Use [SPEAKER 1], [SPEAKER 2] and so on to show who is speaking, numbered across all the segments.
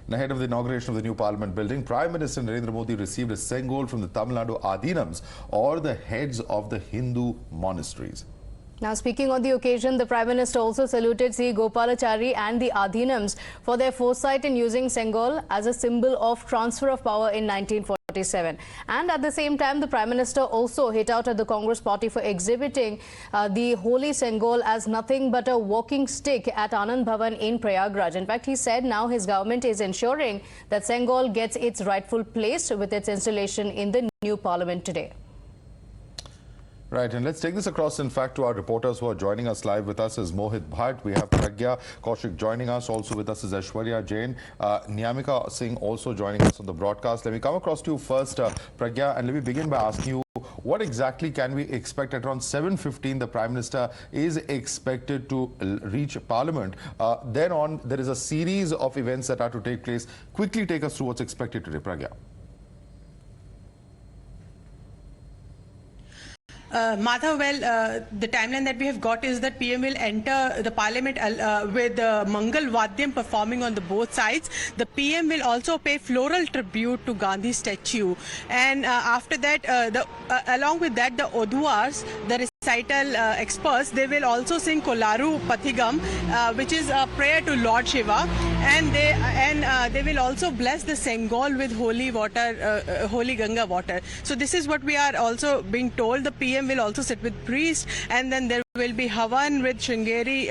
[SPEAKER 1] Ahead of the inauguration of the new Parliament building, Prime Minister Narendra Modi received a Sengol from the Tamil Nadu Adinams, or the heads of the Hindu monasteries.
[SPEAKER 2] Now, speaking on the occasion, the Prime Minister also saluted C. Gopalachari and the Adhinams for their foresight in using Sengol as a symbol of transfer of power in 1947. And at the same time, the Prime Minister also hit out at the Congress party for exhibiting the holy Sengol as nothing but a walking stick at Anand Bhavan in Prayagraj. In fact, he said now his government is ensuring that Sengol gets its rightful place with its installation in the new Parliament today.
[SPEAKER 1] Right, and let's take this across, in fact, to our reporters who are joining us live. With us is Mohit Bhatt. We have Pragya Kaushik joining us. Also with us is Aishwarya Jain. Niyamika Singh also joining us on the broadcast. Let me come across to you first, Pragya, and let me begin by asking you, what exactly can we expect? At around 7:15, the Prime Minister is expected to reach Parliament. Then on, there is a series of events that are to take place. Quickly take us through what's expected today, Pragya.
[SPEAKER 3] Madhav, the timeline that we have got is that PM will enter the Parliament with Mangal Vadyam performing on the both sides. The PM will also pay floral tribute to Gandhi statue, and after that, along with that, the Oduars, the recital experts, they will also sing Kolaru Pathigam, which is a prayer to Lord Shiva, and they will also bless the Sengol with holy water, holy Ganga water. So this is what we are also being told. The PM will also sit with priests, and then there will be Havan with Shringeri,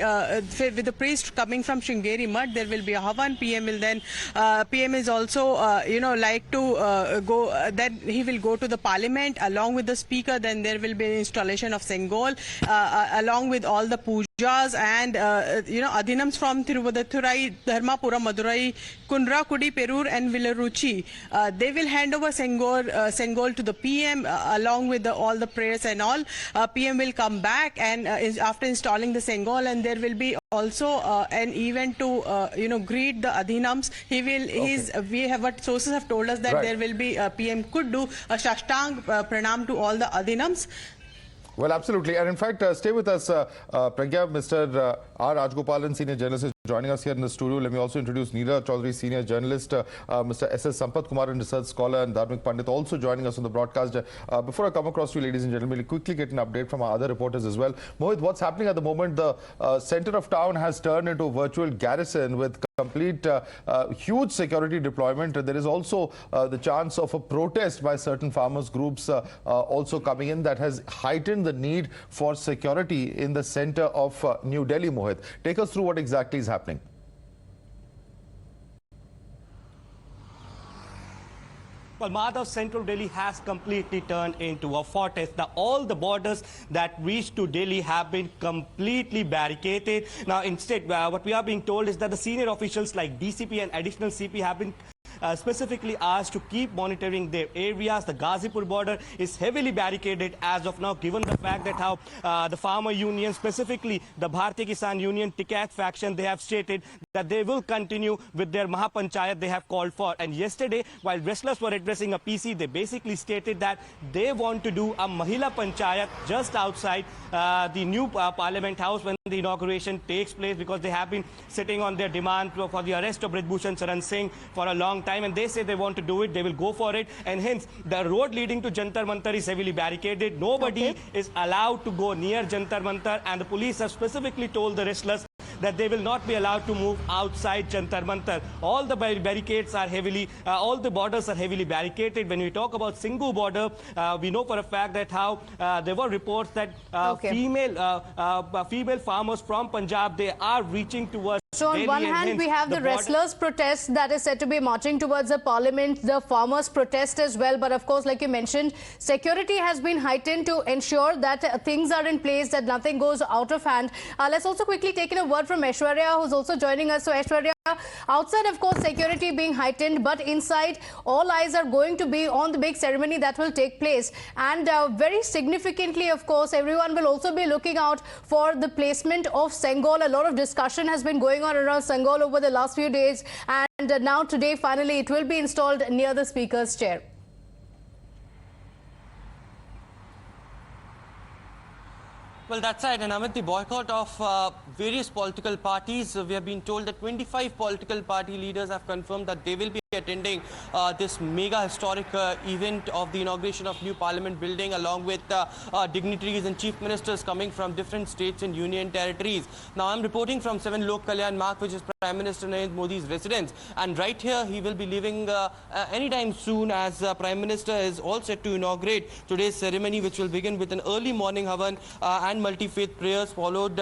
[SPEAKER 3] with the priest coming from Shringeri Mutt. There will be a Havan. PM will then, PM is also, like to go, then he will go to the Parliament along with the Speaker. Then there will be an installation of Sengol, along with all the pujas and, Adhinams from Thiruvadathurai, Dharmapura, Madurai, Kundra, Kudi, Perur and Villaruchi. They will hand over Sengol to the PM along with all the prayers and all. PM will come back and after installing the Sengol, and there will be also an event to greet the Adhinams. He will. We have what sources have told us that there will be PM could do a Shashtang Pranam to all the Adhinams.
[SPEAKER 1] Well, absolutely. And in fact, stay with us, Pragya. Mr. R. Rajgopalan, senior journalist, is joining us here in the studio. Let me also introduce Neera Chaudhary, senior journalist, Mr. S.S. Sampath Kumar, research scholar, and Dharmik Pandit also joining us on the broadcast. Before I come across to you, ladies and gentlemen, we'll quickly get an update from our other reporters as well. Mohit, what's happening at the moment? The center of town has turned into a virtual garrison with complete huge security deployment. There is also the chance of a protest by certain farmers groups also coming in that has heightened the need for security in the center of New Delhi. Mohit, take us through what exactly is happening.
[SPEAKER 4] Well, Madhav, central Delhi has completely turned into a fortress. Now, all the borders that reach to Delhi have been completely barricaded. Now, instead, what we are being told is that the senior officials like DCP and additional CP have been specifically asked to keep monitoring their areas. The Ghazipur border is heavily barricaded as of now, given the fact that how the farmer union, specifically the Bharatiya Kisan Union Tikat faction, they have stated that they will continue with their Mahapanchayat they have called for. And yesterday, while wrestlers were addressing a PC, they basically stated that they want to do a Mahila Panchayat just outside the new Parliament House when the inauguration takes place, because they have been sitting on their demand for the arrest of Brij Bhushan Saran Singh for a long time, and they say they want to do it, they will go for it, and hence the road leading to Jantar Mantar is heavily barricaded. Nobody is allowed to go near Jantar Mantar, and the police have specifically told the wrestlers that they will not be allowed to move outside Jantar Mantar. All the barricades are heavily, all the borders are heavily barricaded. When we talk about Singhu border, we know for a fact that how there were reports that female farmers from Punjab, they are reaching towards
[SPEAKER 2] So on one hand, we have the wrestlers' protest that is said to be marching towards the Parliament, the farmers' protest as well. But of course, like you mentioned, security has been heightened to ensure that things are in place, that nothing goes out of hand. Let's also quickly take in a word from Aishwarya, who's also joining us. So Aishwarya, outside, of course, security being heightened, but inside, all eyes are going to be on the big ceremony that will take place. And very significantly, of course, everyone will also be looking out for the placement of Sengol. A lot of discussion has been going on around Sengol over the last few days, and now today, finally, it will be installed near the Speaker's chair.
[SPEAKER 5] Well, that's right. And Amit, the boycott of various political parties, we have been told that 25 political party leaders have confirmed that they will be attending this mega historic event of the inauguration of new parliament building, along with dignitaries and chief ministers coming from different states and union territories. Now, I'm reporting from 7 Lok Kalyan Marg, which is Prime Minister Narendra Modi's residence. And right here, he will be leaving anytime soon, as Prime Minister is all set to inaugurate today's ceremony, which will begin with an early morning havan and multi-faith prayers, followed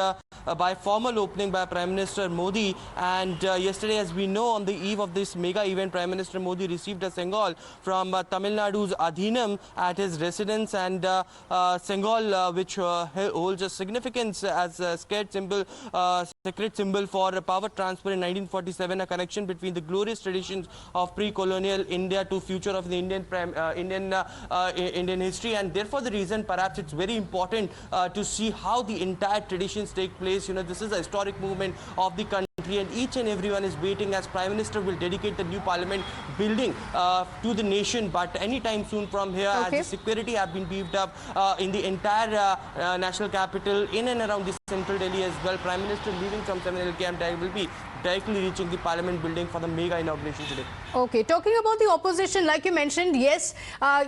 [SPEAKER 5] by formal opening by Prime Minister Modi. And yesterday, as we know, on the eve of this mega event, Prime Minister Modi received a Sengol from Tamil Nadu's Adhinam at his residence, and Sengol, which holds a significance as a sacred symbol for power transfer in 1947, a connection between the glorious traditions of pre-colonial India to future of the Indian history. And therefore, the reason perhaps it's very important to see how the entire traditions take place. You know, this is a historic movement of the country, and each and everyone is waiting as Prime Minister will dedicate the new parliament building to the nation. But anytime soon from here, as the security have been beefed up in the entire national capital, in and around the central Delhi as well, Prime Minister leaving from 7 LKM will be directly reaching the parliament building for the mega inauguration today.
[SPEAKER 2] Okay, talking about the opposition, like you mentioned, yes,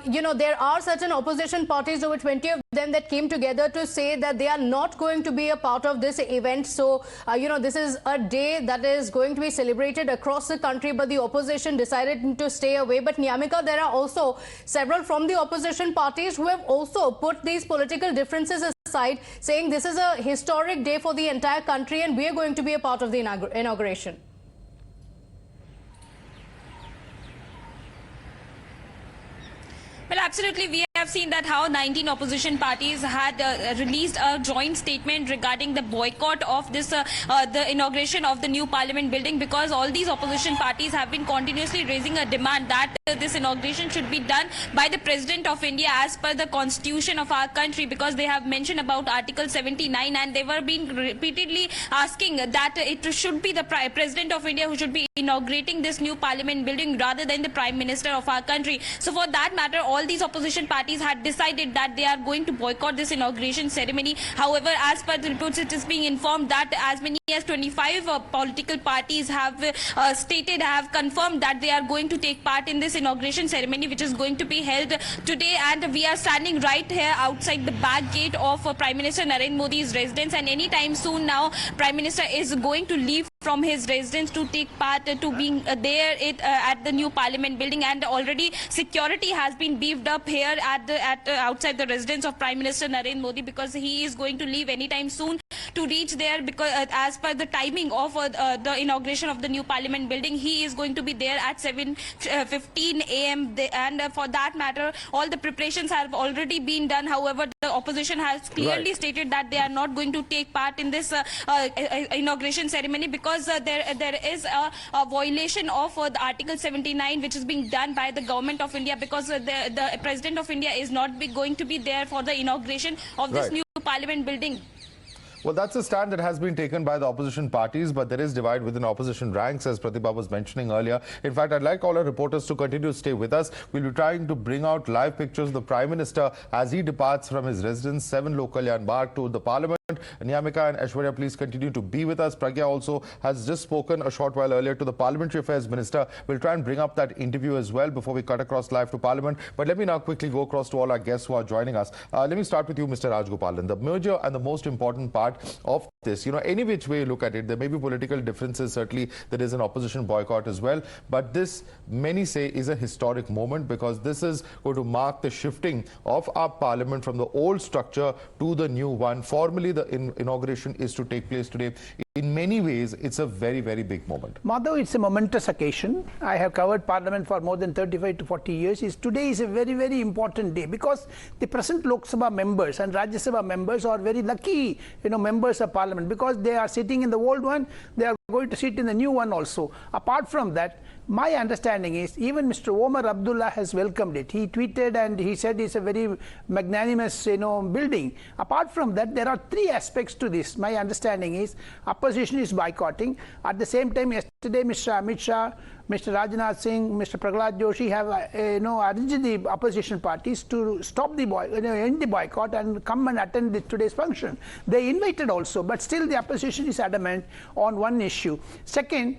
[SPEAKER 2] you know, there are certain opposition parties, over 20 of them, that came together to say that they are not going to be a part of this event. So, you know, this is a day that is going to be celebrated across the country, but the opposition decided to stay away. But Nyamika, there are also several from the opposition parties who have also put these political differences aside, saying this is a historic day for the entire country and we are going to be a part of the inauguration.
[SPEAKER 6] Well, absolutely. We have seen that how 19 opposition parties had released a joint statement regarding the boycott of this the inauguration of the new parliament building, because all these opposition parties have been continuously raising a demand that this inauguration should be done by the President of India as per the constitution of our country, because they have mentioned about Article 79 and they were being repeatedly asking that it should be the President of India who should be inaugurating this new parliament building rather than the Prime Minister of our country. So for that matter, all these opposition parties had decided that they are going to boycott this inauguration ceremony. However, as per the reports, it is being informed that as many as 25 political parties have have confirmed that they are going to take part in this inauguration ceremony, which is going to be held today. And we are standing right here outside the back gate of Prime Minister Narendra Modi's residence, and anytime soon now Prime Minister is going to leave from his residence to take part to being there at the new parliament building. And already security has been beefed up here at outside the residence of Prime Minister Narendra Modi, because he is going to leave anytime soon to reach there, because as per the timing of the inauguration of the new parliament building, he is going to be there at 7:15 a.m. and for that matter, all the preparations have already been done. However, the opposition has clearly stated that they are not going to take part in this inauguration ceremony, because there is a violation of the Article 79, which is being done by the government of India, because the President of India is not going to be there for the inauguration of this new parliament building.
[SPEAKER 1] Well, that's a stand that has been taken by the opposition parties, but there is divide within opposition ranks, as Pratibha was mentioning earlier. In fact, I'd like all our reporters to continue to stay with us. We'll be trying to bring out live pictures of the Prime Minister as he departs from his residence, 7 Lok Kalyan Marg, to the Parliament. Nyamika and Aishwarya, please continue to be with us. Pragya also has just spoken a short while earlier to the Parliamentary Affairs Minister. We'll try and bring up that interview as well before we cut across live to Parliament. But let me now quickly go across to all our guests who are joining us. Let me start with you, Mr. Rajgopalan. The major and the most important part of this, you know, any which way you look at it, there may be political differences. Certainly, there is an opposition boycott as well. But this, many say, is a historic moment, because this is going to mark the shifting of our Parliament from the old structure to the new one. Formally, the inauguration is to take place today. In many ways, it's a very, very big moment.
[SPEAKER 7] Madhav, it's a momentous occasion. I have covered Parliament for more than 35 to 40 years. Today is a very, very important day, because the present Lok Sabha members and Rajya Sabha members are very lucky, members of Parliament, because they are sitting in the old one, they are going to sit in the new one also. Apart from that, my understanding is even Mr. Omar Abdullah has welcomed it. He tweeted and he said it's a very magnanimous, building. Apart from that, there are three aspects to this. My understanding is opposition is boycotting. At the same time, yesterday, Mr. Amit Shah, Mr. Rajnath Singh, Mr. Prahlad Joshi have urged the opposition parties to stop the end the boycott and come and attend today's function. They invited also, but still the opposition is adamant on one issue. Second,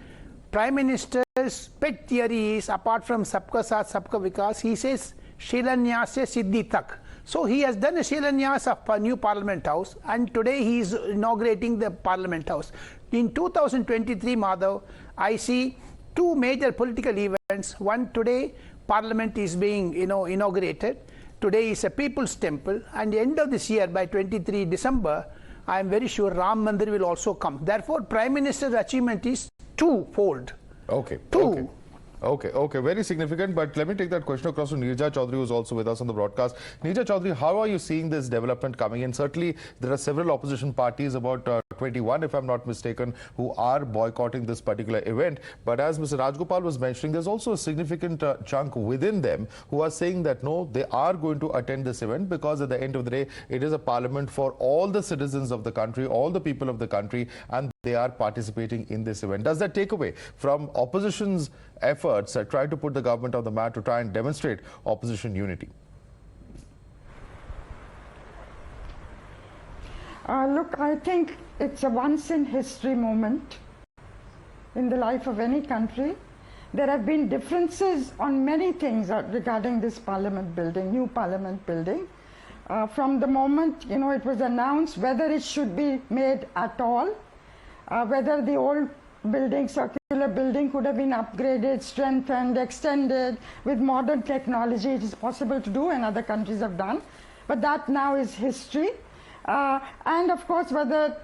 [SPEAKER 7] Prime Minister's pet theory is, apart from Sabka Saath, Sabka Vikas, he says Shilanyas se Siddhi Tak. So he has done a Shilanyas of a new Parliament House, and today he is inaugurating the Parliament House. In 2023, Madhav, I see two major political events. One, today Parliament is being inaugurated. Today is a People's Temple, and the end of this year, by 23 December, I am very sure Ram Mandir will also come. Therefore, Prime Minister's achievement is twofold.
[SPEAKER 1] Okay.
[SPEAKER 7] Two.
[SPEAKER 1] Okay, very significant. But let me take that question across to Neerja Chaudhary, who is also with us on the broadcast. Neerja Chaudhary, how are you seeing this development coming in? Certainly, there are several opposition parties, about 21, if I'm not mistaken, who are boycotting this particular event. But as Mr. Rajgopal was mentioning, there's also a significant chunk within them who are saying that no, they are going to attend this event because at the end of the day, it is a parliament for all the citizens of the country, all the people of the country, and they are participating in this event. Does that take away from opposition's efforts at trying to put the government on the mat to try and demonstrate opposition unity?
[SPEAKER 8] Look, I think it's a once in history moment in the life of any country. There have been differences on many things regarding this parliament building, new parliament building. From the moment, it was announced whether it should be made at all, whether the old building, circular building, could have been upgraded, strengthened, extended with modern technology. It is possible to do, and other countries have done. But that now is history. And of course, whether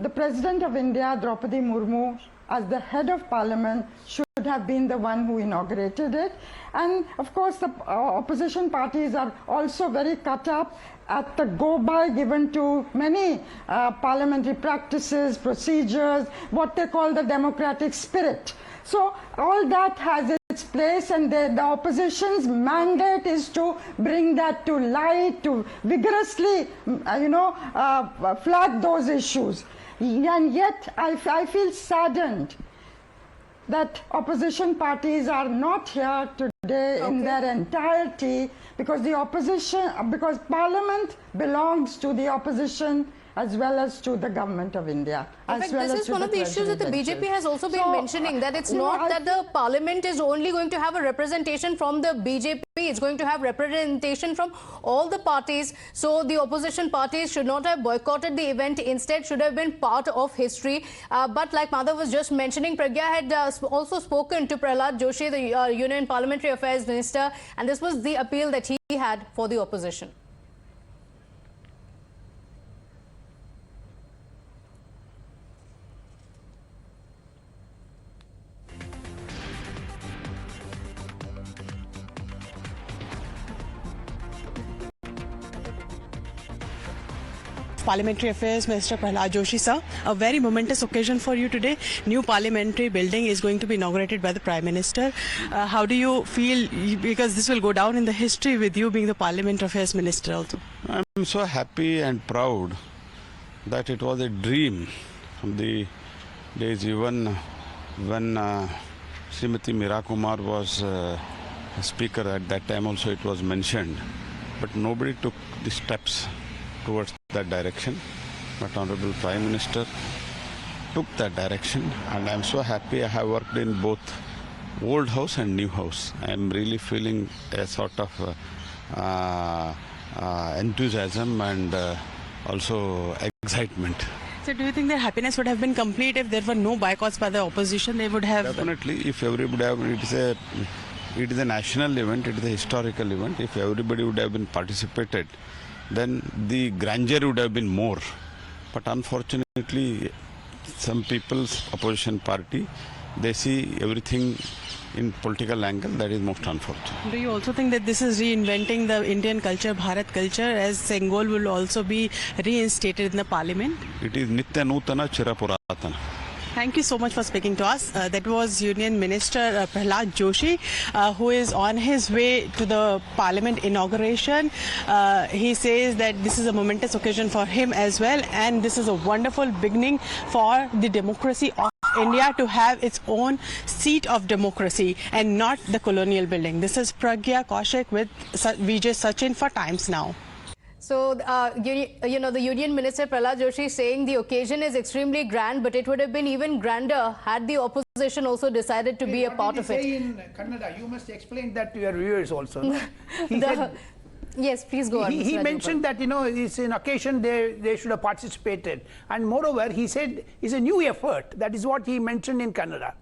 [SPEAKER 8] the President of India, Draupadi Murmu, as the head of parliament, should have been the one who inaugurated it. And of course, the opposition parties are also very cut up at the go-by given to many parliamentary practices, procedures, what they call the democratic spirit. So all that has its place, and the opposition's mandate is to bring that to light, to vigorously, flag those issues. And yet, I feel saddened that opposition parties are not here today in their entirety, because because Parliament belongs to the opposition as well as to the government of India.
[SPEAKER 2] In fact, this is one of the issues that the BJP has also been mentioning, that it's not that the parliament is only going to have a representation from the BJP, it's going to have representation from all the parties. So the opposition parties should not have boycotted the event, instead should have been part of history. But like Madhav was just mentioning, Pragya had also spoken to Prahlad Joshi, the Union Parliamentary Affairs Minister, and this was the appeal that he had for the opposition.
[SPEAKER 3] Parliamentary Affairs Minister Prahlad Joshi, sir. A very momentous occasion for you today. New parliamentary building is going to be inaugurated by the Prime Minister. How do you feel, because this will go down in the history with you being the Parliamentary Affairs Minister also?
[SPEAKER 9] I'm so happy and proud that it was a dream from the days even when Srimati Meera Kumar was Speaker. At that time also it was mentioned, but nobody took the steps towards that direction. But Honorable Prime Minister took that direction, and I'm so happy. I have worked in both old house and new house. I'm really feeling a sort of enthusiasm and also excitement.
[SPEAKER 3] So do you think that happiness would have been complete if there were no boycotts by the opposition? They would have...
[SPEAKER 9] Definitely, if everybody have, it is a national event, it is a historical event. If everybody would have been participated, then the grandeur would have been more. But unfortunately, some people's opposition party, they see everything in political angle. That is most unfortunate.
[SPEAKER 3] Do you also think that this is reinventing the Indian culture, Bharat culture, as Sengol will also be reinstated in the parliament?
[SPEAKER 9] It is Nitya Nutana Chira Puratana.
[SPEAKER 3] Thank you so much for speaking to us. That was Union Minister Prahlad Joshi, who is on his way to the Parliament inauguration. He says that this is a momentous occasion for him as well, and this is a wonderful beginning for the democracy of India to have its own seat of democracy and not the colonial building. This is Pragya Kaushik with Vijay Sachin for Times Now.
[SPEAKER 2] So, the Union Minister Prahlad Joshi saying the occasion is extremely grand, but it would have been even grander had the opposition also decided to be a part of it.
[SPEAKER 7] In Kannada, you must explain that to your viewers also. No? He said,
[SPEAKER 2] yes, please go on.
[SPEAKER 7] He mentioned that, it's an occasion they should have participated. And moreover, he said it's a new effort. That is what he mentioned in Kannada.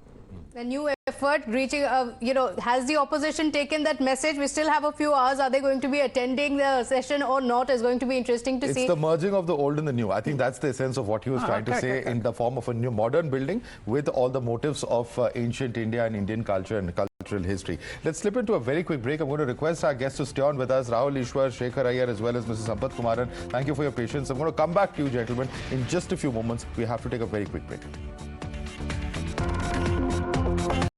[SPEAKER 2] A new effort reaching, has the opposition taken that message? We still have a few hours. Are they going to be attending the session or not is going to be interesting to see.
[SPEAKER 1] It's the merging of the old and the new. I think that's the essence of what he was trying to say in the form of a new modern building with all the motifs of ancient India and Indian culture and cultural history. Let's slip into a very quick break. I'm going to request our guests to stay on with us, Rahul Ishwar, Shekhar Iyer, as well as Mrs. Sampath Kumaran. Thank you for your patience. I'm going to come back to you, gentlemen, in just a few moments. We have to take a very quick break.